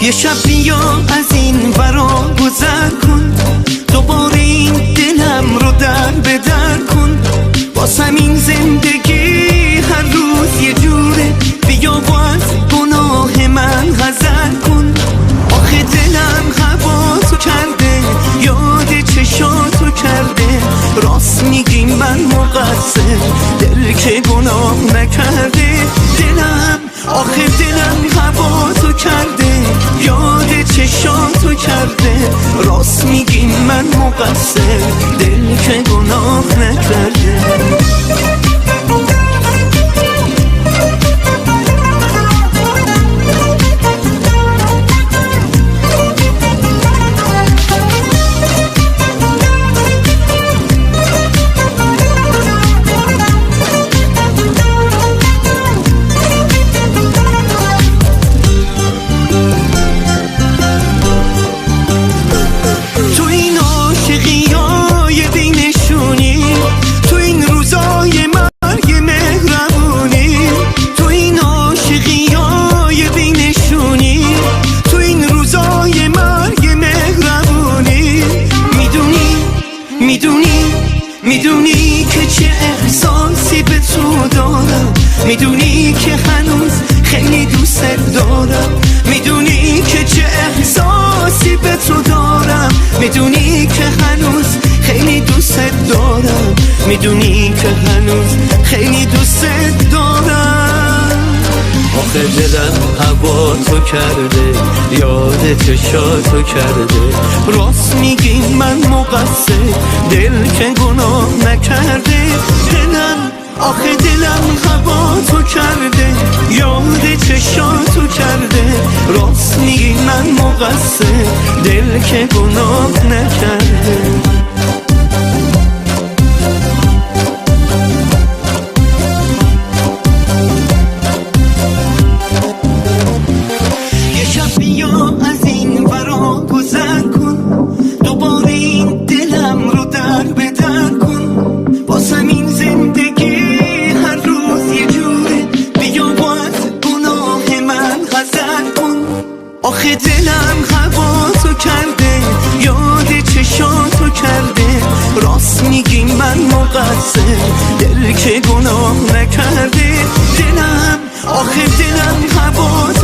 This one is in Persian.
یه شب بیا از این ورا گذر کن، دوباره این دلم رو در به در کن. واسم این زندگی هر روز یه جوره، بیا و از گناه من غذر کن. آخه دلم هواتو کرده، یاد چشاتو کرده. راست میگی من مقصر، دل که گناه نکرده. دلم آخه دلم هواتو کرده، یاد چشاتو کرده. راست میگی من مقصر، دل که گناه نکرده. میدونی که چه احساسی به تو دارم، میدونی که هنوز خیلی دوست دارم. میدونی که چه احساسی به تو دارم، میدونی که هنوز خیلی دوست دارم. میدونی که هنوز خیلی دوست دارم. آخه دلم هوا تو کرده، یاد چشاتو کرده. راست میگی من مقصر، دل که گناه نکرده. دلم آخه دلم هوا تو کرده، یاد چشاتو کرده. راست میگی من مقصر، دل که گناه نکرده. از این ورا گذر کن، دوباره این دلم رو در به در کن. واسم این زندگی هر روز یه جوره، بیا و از گناه من غذر کن. آخه دلم هواتو کرده، یاد چشاتو کرده. راست میگی من مقصر، دل که گناه نکرده. دلم آخه دلم هواتو